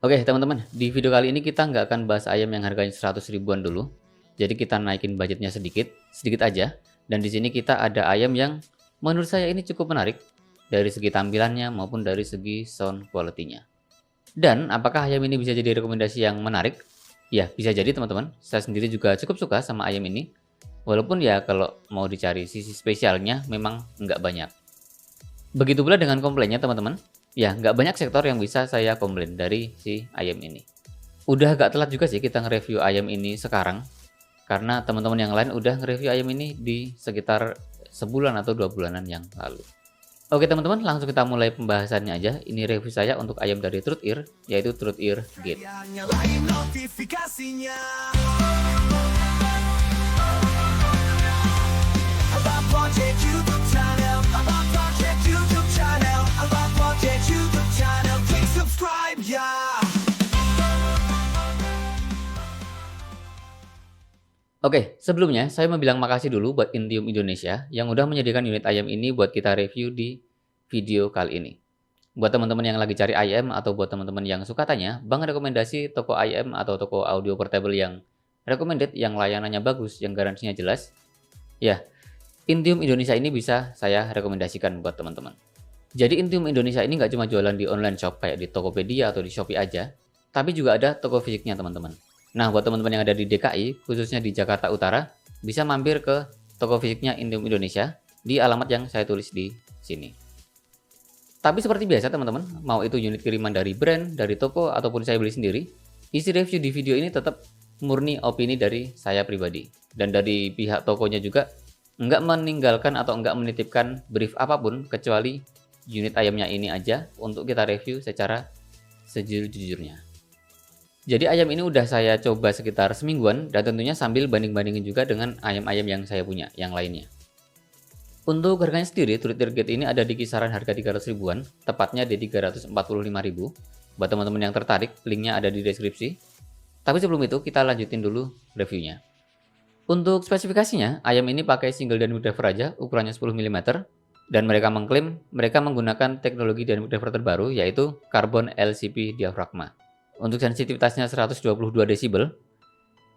Oke teman-teman, di video kali ini kita nggak akan bahas ayam yang harganya 100 ribuan dulu. Jadi kita naikin budgetnya sedikit, sedikit aja. Dan di sini kita ada ayam yang menurut saya ini cukup menarik dari segi tampilannya maupun dari segi sound quality-nya. Dan apakah ayam ini bisa jadi rekomendasi yang menarik? Ya, bisa jadi teman-teman. Saya sendiri juga cukup suka sama ayam ini. Walaupun ya kalau mau dicari sisi spesialnya memang nggak banyak. Begitu pula dengan komplainnya teman-teman. Ya, nggak banyak sektor yang bisa saya komplain dari si ayam ini. Udah agak telat juga sih kita nge-review ayam ini sekarang. Karena teman-teman yang lain udah nge-review ayam ini di sekitar sebulan atau 2 bulanan yang lalu. Oke teman-teman, langsung kita mulai pembahasannya aja. Ini review saya untuk ayam dari Truth Ear, yaitu Truth Ear Gate. Oke, sebelumnya saya mau bilang makasih dulu buat Indium Indonesia yang udah menyediakan unit ayam ini buat kita review di video kali ini. Buat teman-teman yang lagi cari ayam atau buat teman-teman yang suka tanya, Bang rekomendasi toko ayam atau toko audio portable yang recommended, yang layanannya bagus, yang garansinya jelas. Ya, Indium Indonesia ini bisa saya rekomendasikan buat teman-teman. Jadi Indium Indonesia ini nggak cuma jualan di online shop kayak di Tokopedia atau di Shopee aja, tapi juga ada toko fisiknya teman-teman. Nah, buat teman-teman yang ada di DKI, khususnya di Jakarta Utara, bisa mampir ke toko fisiknya Indium Indonesia di alamat yang saya tulis di sini. Tapi seperti biasa teman-teman, mau itu unit kiriman dari brand, dari toko, ataupun saya beli sendiri, isi review di video ini tetap murni opini dari saya pribadi. Dan dari pihak tokonya juga nggak meninggalkan atau nggak menitipkan brief apapun kecuali unit ayamnya ini aja untuk kita review secara sejujur-jujurnya. Jadi ayam ini udah saya coba sekitar semingguan dan tentunya sambil banding-bandingin juga dengan ayam-ayam yang saya punya, yang lainnya. Untuk harganya sendiri, Truth Ear Gate ini ada di kisaran harga 300 ribuan, tepatnya di 345 ribu. Buat teman-teman yang tertarik, linknya ada di deskripsi. Tapi sebelum itu, kita lanjutin dulu reviewnya. Untuk spesifikasinya, ayam ini pakai single dynamic driver aja, ukurannya 10 mm. Dan mereka mengklaim mereka menggunakan teknologi dynamic driver terbaru, yaitu Carbon LCP Diaphragma. Untuk sensitivitasnya 122 desibel,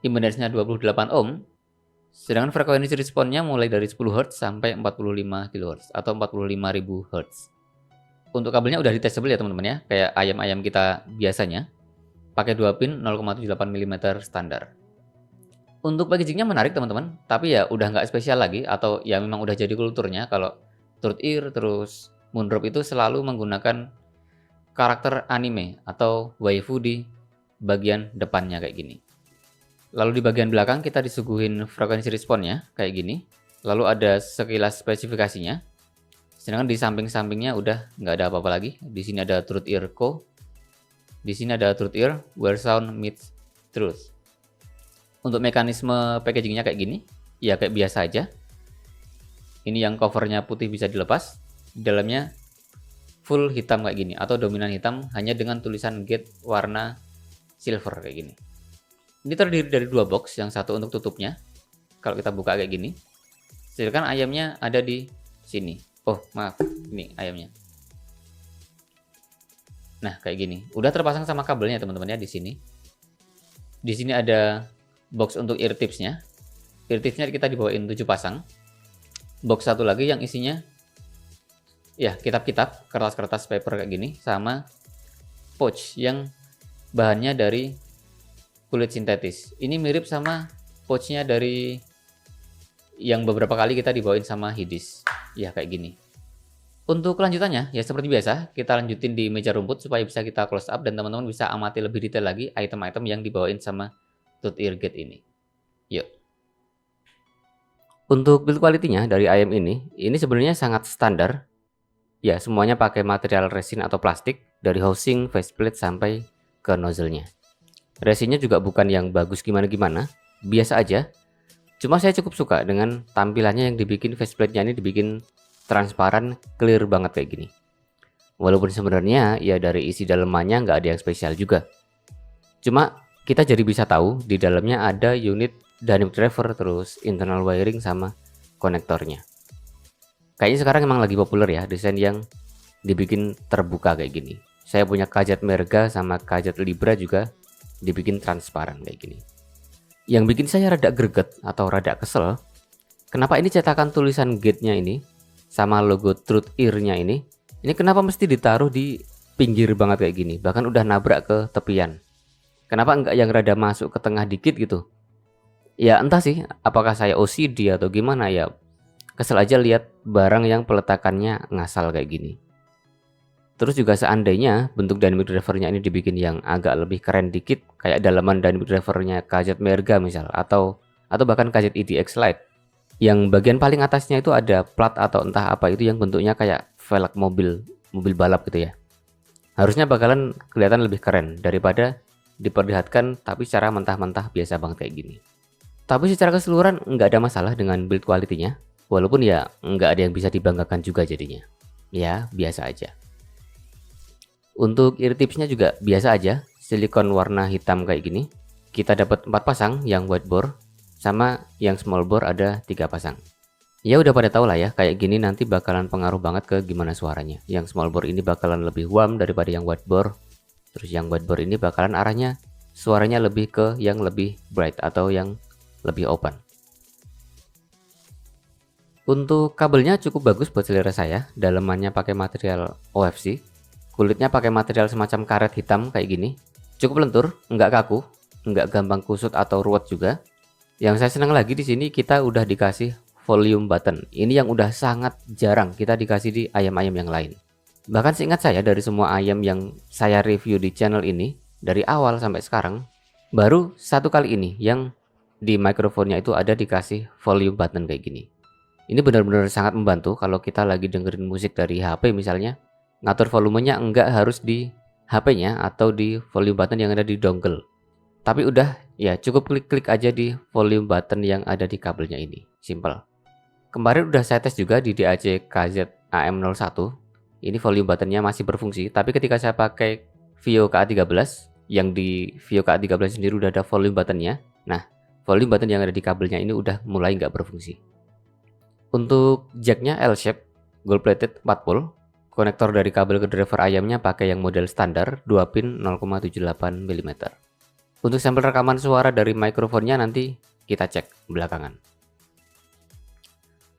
impedance-nya 28 ohm, sedangkan frekuensi responnya mulai dari 10 Hz sampai 45 kHz atau 45.000 Hz. Untuk kabelnya udah ditestable ya teman-teman ya, kayak ayam-ayam kita biasanya. Pakai 2 pin 0,78 mm standar. Untuk packagingnya menarik teman-teman, tapi ya udah nggak spesial lagi atau ya memang udah jadi kulturnya kalau Truth Ear terus Moondrop itu selalu menggunakan karakter anime atau waifu di bagian depannya kayak gini. Lalu di bagian belakang kita disuguhin frekuensi responnya kayak gini. Lalu ada sekilas spesifikasinya. Sedangkan di samping-sampingnya udah nggak ada apa-apa lagi. Di sini ada Truth Ear Co. Di sini ada Truth Ear Where Sound Meets Truth. Untuk mekanisme packagingnya kayak gini, ya kayak biasa aja. Ini yang covernya putih bisa dilepas. Di dalamnya full hitam kayak gini atau dominan hitam hanya dengan tulisan Gate warna silver kayak gini. Ini terdiri dari 2 box, yang satu untuk tutupnya. Kalau kita buka kayak gini, sedangkan ayamnya ada di sini. Oh maaf, ini ayamnya. Nah kayak gini, udah terpasang sama kabelnya teman-teman ya di sini. Di sini ada box untuk ear tipsnya. Ear tipsnya kita dibawain 7 pasang. Box satu lagi yang isinya ya kitab-kitab, kertas-kertas paper kayak gini, sama pouch yang bahannya dari kulit sintetis. Ini mirip sama pouchnya dari yang beberapa kali kita dibawain sama Hidis. Ya kayak gini. Untuk kelanjutannya ya seperti biasa, kita lanjutin di meja rumput supaya bisa kita close up dan teman-teman bisa amati lebih detail lagi item-item yang dibawain sama Truth Ear Gate ini. Yuk. Untuk build quality-nya dari ayam ini sebenarnya sangat standar. Ya, semuanya pakai material resin atau plastik, dari housing, faceplate, sampai ke nozzle-nya. Resinnya juga bukan yang bagus gimana-gimana, biasa aja. Cuma saya cukup suka dengan tampilannya yang dibikin faceplate-nya ini dibikin transparan, clear banget kayak gini. Walaupun sebenarnya ya dari isi dalemannya nggak ada yang spesial juga. Cuma kita jadi bisa tahu di dalamnya ada unit dynamic driver, terus internal wiring sama konektornya. Kayaknya sekarang emang lagi populer ya desain yang dibikin terbuka kayak gini. Saya punya Kajat Merga sama Kajat Libra juga dibikin transparan kayak gini. Yang bikin saya rada greget atau rada kesel, kenapa ini cetakan tulisan gate-nya ini sama logo Truth Ear-nya ini kenapa mesti ditaruh di pinggir banget kayak gini, bahkan udah nabrak ke tepian. Kenapa enggak yang rada masuk ke tengah dikit gitu? Ya entah sih, apakah saya OCD atau gimana ya. Kesel aja lihat barang yang peletakannya ngasal kayak gini. Terus juga seandainya bentuk dynamic drivernya ini dibikin yang agak lebih keren dikit, kayak dalaman dynamic drivernya Kajat Merga misal, atau bahkan Kajat EDX Lite, yang bagian paling atasnya itu ada plat atau entah apa itu yang bentuknya kayak velg mobil balap gitu ya. Harusnya bakalan kelihatan lebih keren daripada diperlihatkan tapi secara mentah-mentah biasa banget kayak gini. Tapi secara keseluruhan nggak ada masalah dengan build quality-nya, walaupun ya nggak ada yang bisa dibanggakan juga jadinya. Ya biasa aja. Untuk ear tipsnya juga biasa aja, silikon warna hitam kayak gini. Kita dapat 4 pasang yang wide bore, sama yang small bore ada 3 pasang. Ya udah pada tahu lah ya, kayak gini nanti bakalan pengaruh banget ke gimana suaranya. Yang small bore ini bakalan lebih warm daripada yang wide bore. Terus yang wide bore ini bakalan arahnya suaranya lebih ke yang lebih bright atau yang lebih open. Untuk kabelnya cukup bagus buat selera saya, dalemannya pakai material OFC. Kulitnya pakai material semacam karet hitam kayak gini. Cukup lentur, nggak kaku, nggak gampang kusut atau ruwet juga. Yang saya senang lagi di sini kita udah dikasih volume button. Ini yang udah sangat jarang kita dikasih di ayam-ayam yang lain. Bahkan seingat saya dari semua ayam yang saya review di channel ini, dari awal sampai sekarang, baru satu kali ini yang di mikrofonnya itu ada dikasih volume button kayak gini. Ini benar-benar sangat membantu kalau kita lagi dengerin musik dari HP misalnya. Ngatur volumenya enggak harus di HP-nya atau di volume button yang ada di dongle. Tapi udah ya cukup klik-klik aja di volume button yang ada di kabelnya ini. Simple. Kemarin udah saya tes juga di DAC KZ AM01. Ini volume buttonnya masih berfungsi, tapi ketika saya pakai Vio KA13, yang di Vio KA13 sendiri udah ada volume buttonnya. Nah, volume button yang ada di kabelnya ini udah mulai nggak berfungsi. Untuk jacknya L-shape, gold plated 4 volt. Konektor dari kabel ke driver ayamnya pakai yang model standar 2 pin 0,78 mm. Untuk sampel rekaman suara dari mikrofonnya nanti kita cek belakangan.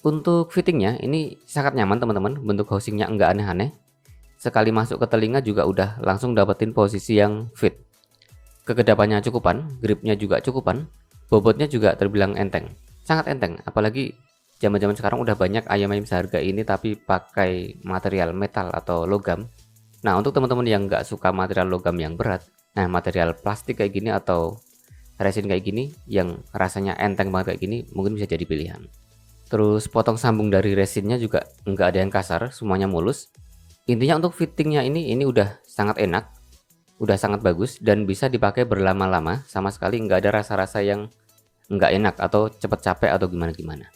Untuk fittingnya ini sangat nyaman teman-teman, bentuk housingnya enggak aneh-aneh. Sekali masuk ke telinga juga udah langsung dapetin posisi yang fit. Kekedapannya cukupan, gripnya juga cukupan, bobotnya juga terbilang enteng. Sangat enteng, apalagi zaman-zaman sekarang udah banyak ayam-ayam seharga ini tapi pakai material metal atau logam. Nah, untuk teman-teman yang nggak suka material logam yang berat, nah material plastik kayak gini atau resin kayak gini yang rasanya enteng banget kayak gini mungkin bisa jadi pilihan. Terus potong sambung dari resinnya juga nggak ada yang kasar, semuanya mulus. Intinya untuk fittingnya ini udah sangat enak, udah sangat bagus dan bisa dipakai berlama-lama, sama sekali nggak ada rasa-rasa yang nggak enak atau cepet capek atau gimana-gimana.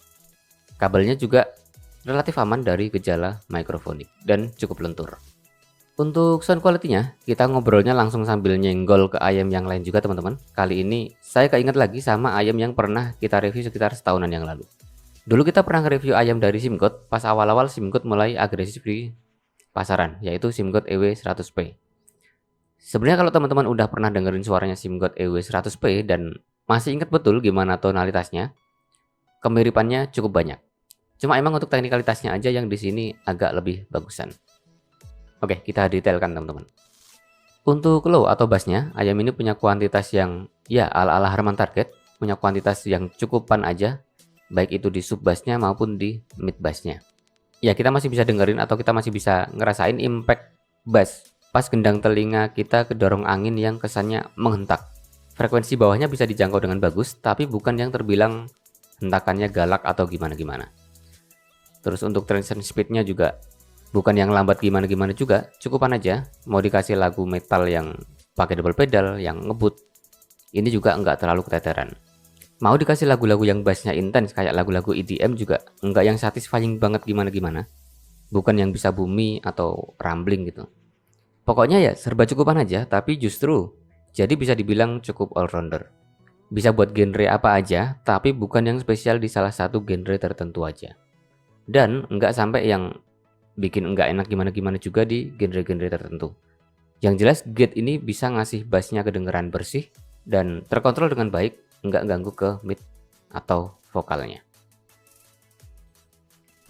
Kabelnya juga relatif aman dari gejala mikrofonik dan cukup lentur. Untuk sound quality-nya, kita ngobrolnya langsung sambil nyenggol ke ayam yang lain juga teman-teman. Kali ini saya keinget lagi sama ayam yang pernah kita review sekitar setahunan yang lalu. Dulu kita pernah review ayam dari SIMGOT pas awal-awal SIMGOT mulai agresif di pasaran, yaitu SIMGOT EW100P. Sebenarnya kalau teman-teman udah pernah dengerin suaranya SIMGOT EW100P dan masih ingat betul gimana tonalitasnya, kemiripannya cukup banyak. Cuma emang untuk teknikalitasnya aja yang di sini agak lebih bagusan. Oke, kita detailkan teman-teman. Untuk low atau bassnya, ayam ini punya kuantitas yang ya ala-ala Harman Target, punya kuantitas yang cukupan aja, baik itu di sub bassnya maupun di mid bassnya. Ya kita masih bisa dengerin atau kita masih bisa ngerasain impact bass pas gendang telinga kita kedorong angin yang kesannya menghentak. Frekuensi bawahnya bisa dijangkau dengan bagus, tapi bukan yang terbilang hentakannya galak atau gimana-gimana. Terus untuk transition speednya juga bukan yang lambat gimana-gimana juga, cukupan aja. Mau dikasih lagu metal yang pakai double pedal, yang ngebut, ini juga nggak terlalu keteteran. Mau dikasih lagu-lagu yang bassnya intens kayak lagu-lagu EDM juga nggak yang satisfying banget gimana-gimana. Bukan yang bisa booming atau rumbling gitu. Pokoknya ya serba cukupan aja, tapi justru jadi bisa dibilang cukup all-rounder. Bisa buat genre apa aja, tapi bukan yang spesial di salah satu genre tertentu aja. Dan nggak sampai yang bikin nggak enak gimana-gimana juga di genre-genre tertentu. Yang jelas gate ini bisa ngasih bassnya kedengeran bersih dan terkontrol dengan baik, nggak ganggu ke mid atau vokalnya.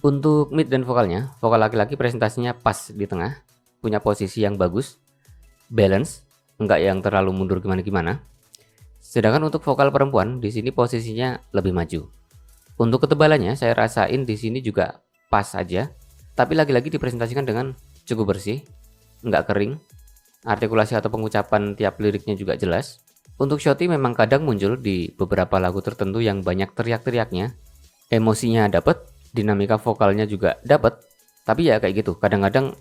Untuk mid dan vokalnya, vokal laki-laki presentasinya pas di tengah, punya posisi yang bagus, balance, nggak yang terlalu mundur gimana-gimana. Sedangkan untuk vokal perempuan di sini posisinya lebih maju. Untuk ketebalannya saya rasain di sini juga pas aja, tapi lagi-lagi dipresentasikan dengan cukup bersih, nggak kering. Artikulasi atau pengucapan tiap liriknya juga jelas. Untuk Shotty memang kadang muncul di beberapa lagu tertentu yang banyak teriak-teriaknya. Emosinya dapet, dinamika vokalnya juga dapet. Tapi ya kayak gitu, kadang-kadang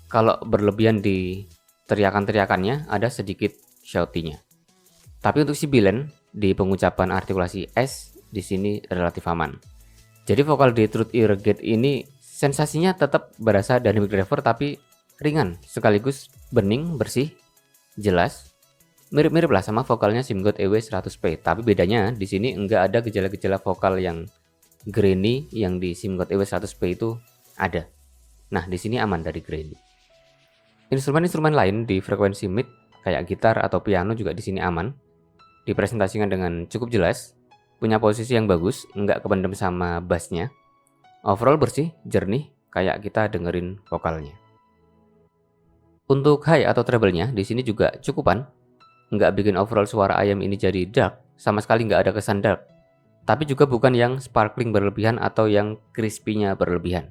kalau berlebihan di teriakan-teriakannya ada sedikit Shotty-nya. Tapi untuk si Bilen di pengucapan artikulasi S di sini relatif aman. Jadi vokal di Truth Ear Gate ini sensasinya tetap berasa dynamic driver tapi ringan, sekaligus bening, bersih, jelas. Mirip-mirip lah sama vokalnya SIMGOT EW100P, tapi bedanya di sini enggak ada gejala-gejala vokal yang grainy yang di SIMGOT EW100P itu ada. Nah, di sini aman dari grainy. Instrumen-instrumen lain di frekuensi mid kayak gitar atau piano juga di sini aman. Dipresentasikan dengan cukup jelas, punya posisi yang bagus, enggak kependem sama bassnya. Overall bersih, jernih, kayak kita dengerin vokalnya. Untuk high atau treble-nya di sini juga cukupan, nggak bikin overall suara ayam ini jadi dark, sama sekali nggak ada kesan dark. Tapi juga bukan yang sparkling berlebihan atau yang crispy-nya berlebihan.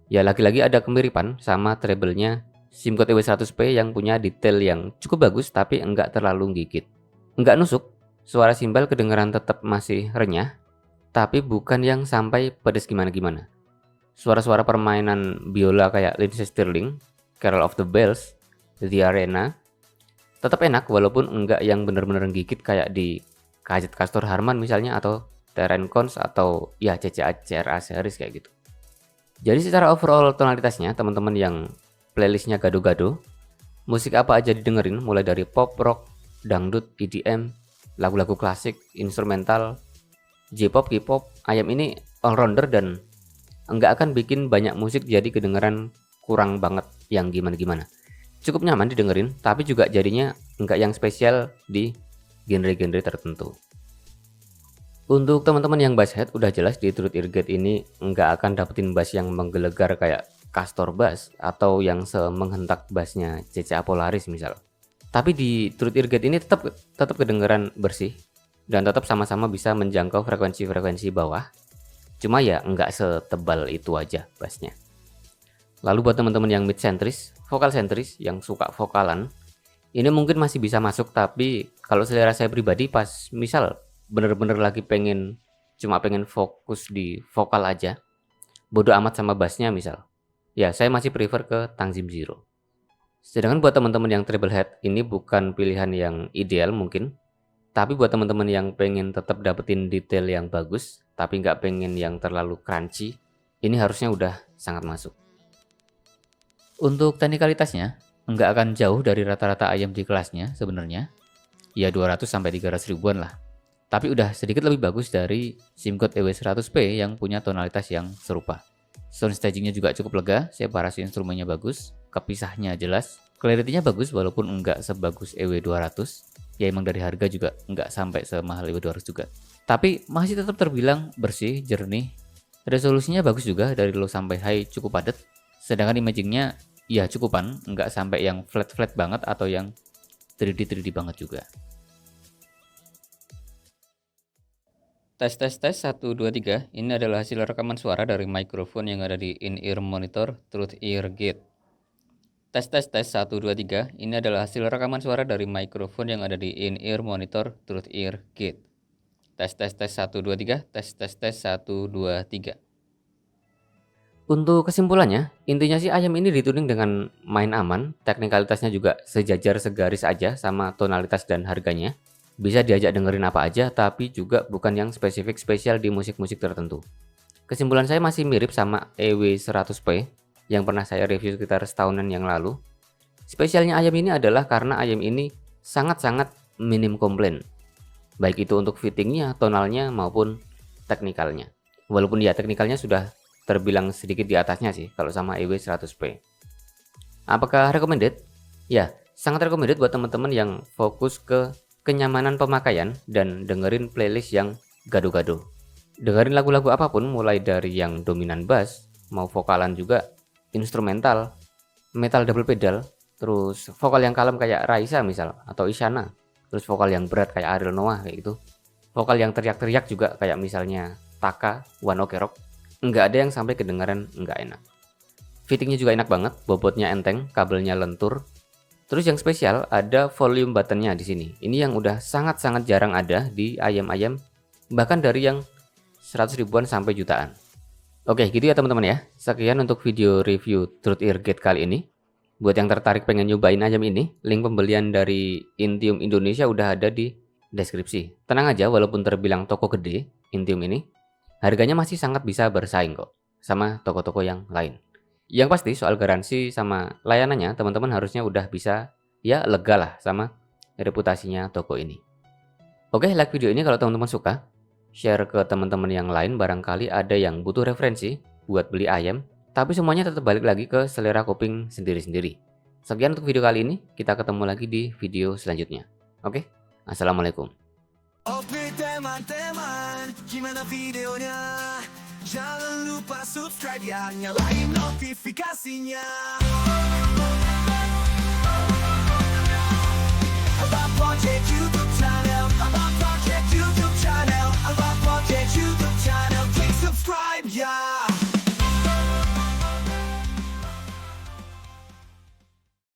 Ya lagi-lagi ada kemiripan sama treble-nya SIMGOT EW100P yang punya detail yang cukup bagus tapi nggak terlalu gigit. Nggak nusuk, suara simbal kedengeran tetap masih renyah, tapi bukan yang sampai pedes gimana-gimana. Suara-suara permainan biola kayak Lindsey Stirling, Carol of the Bells, The Arena tetap enak walaupun enggak yang bener-bener gigit kayak di KZ Castor Harman misalnya atau Terence Cons atau ya CCA CRA series kayak gitu. Jadi secara overall tonalitasnya teman-teman yang playlistnya gado-gado, musik apa aja didengerin mulai dari pop, rock, dangdut, EDM, lagu-lagu klasik, instrumental, J-pop, K-pop, ayam ini all-rounder dan enggak akan bikin banyak musik jadi kedengeran kurang banget yang gimana-gimana. Cukup nyaman didengerin, tapi juga jadinya nggak yang spesial di genre-genre tertentu. Untuk teman-teman yang basshead udah jelas di Truth Ear Gate ini nggak akan dapetin bass yang menggelegar kayak Castor Bass atau yang semenghentak bassnya CCA Polaris misal. Tapi di Truth Ear Gate ini tetap kedengeran bersih dan tetap sama-sama bisa menjangkau frekuensi-frekuensi bawah. Cuma ya nggak setebal itu aja bassnya. Lalu buat teman-teman yang mid sentris, vokal sentris yang suka vokalan, ini mungkin masih bisa masuk, tapi kalau selera saya pribadi pas misal bener-bener lagi cuma pengen fokus di vokal aja, bodo amat sama bassnya misal, ya saya masih prefer ke Tangzim Zero. Sedangkan buat teman-teman yang treble head ini bukan pilihan yang ideal mungkin, tapi buat teman-teman yang pengen tetap dapetin detail yang bagus, tapi nggak pengen yang terlalu crunchy, ini harusnya udah sangat masuk. Untuk teknikalitasnya, nggak akan jauh dari rata-rata ayam di kelasnya sebenarnya. Ya 200-300 ribuan lah. Tapi udah sedikit lebih bagus dari SIMGOT EW100P yang punya tonalitas yang serupa. Sound stagingnya juga cukup lega, separasi instrumennya bagus, kepisahnya jelas, clarity-nya bagus walaupun nggak sebagus EW200. Ya emang dari harga juga nggak sampai semahal EW200 juga. Tapi masih tetap terbilang bersih, jernih. Resolusinya bagus juga dari low sampai high cukup padat. Sedangkan imagingnya ya cukupan, nggak sampai yang flat-flat banget atau yang 3D banget juga. Tes 1 2 3. Ini adalah hasil rekaman suara dari mikrofon yang ada di in-ear monitor Truth Ear Gate. Tes 1 2 3. Ini adalah hasil rekaman suara dari mikrofon yang ada di in-ear monitor Truth Ear Gate. Tes 1 2 3. Tes 1 2 3. Untuk kesimpulannya, intinya sih ayam ini dituning dengan main aman, teknikalitasnya juga sejajar segaris aja sama tonalitas dan harganya. Bisa diajak dengerin apa aja, tapi juga bukan yang spesifik spesial di musik-musik tertentu. Kesimpulan saya masih mirip sama EW100P yang pernah saya review sekitar setahunan yang lalu. Spesialnya ayam ini adalah karena ayam ini sangat-sangat minim komplain. Baik itu untuk fittingnya, tonalnya, maupun teknikalnya. Walaupun ya teknikalnya sudah terbilang sedikit di atasnya sih kalau sama EW100P. Apakah recommended? Ya, Sangat recommended buat teman-teman yang fokus ke kenyamanan pemakaian dan dengerin playlist yang gado-gado. Dengerin lagu-lagu apapun mulai dari yang dominan bass, mau vokalan juga, instrumental, metal double pedal, terus vokal yang kalem kayak Raisa misal atau Isyana, terus vokal yang berat kayak Ariel Noah kayak gitu. Vokal yang teriak-teriak juga kayak misalnya Taka, One Ok Rock. Nggak ada yang sampai kedengaran nggak enak. Fittingnya juga enak banget, bobotnya enteng, kabelnya lentur. Terus yang spesial ada volume buttonnya di sini. Ini yang udah sangat-sangat jarang ada di ayam-ayam, bahkan dari yang 100 ribuan sampai jutaan. Oke, gitu ya teman-teman ya. Sekian untuk video review Truth Ear Gate kali ini. Buat yang tertarik pengen nyobain ayam ini, link pembelian dari Intium Indonesia udah ada di deskripsi. Tenang aja, walaupun terbilang toko gede, Intium ini, harganya masih sangat bisa bersaing kok sama toko-toko yang lain. Yang pasti soal garansi sama layanannya, teman-teman harusnya udah bisa ya lega lah sama reputasinya toko ini. Oke, like video ini kalau teman-teman suka. Share ke teman-teman yang lain, barangkali ada yang butuh referensi buat beli ayam, tapi semuanya tetap balik lagi ke selera kuping sendiri-sendiri. Sekian untuk video kali ini, kita ketemu lagi di video selanjutnya. Oke, assalamualaikum. Oke teman-teman, gimana videonya? Jangan lupa subscribe ya, nyalain notifikasinya. Ada project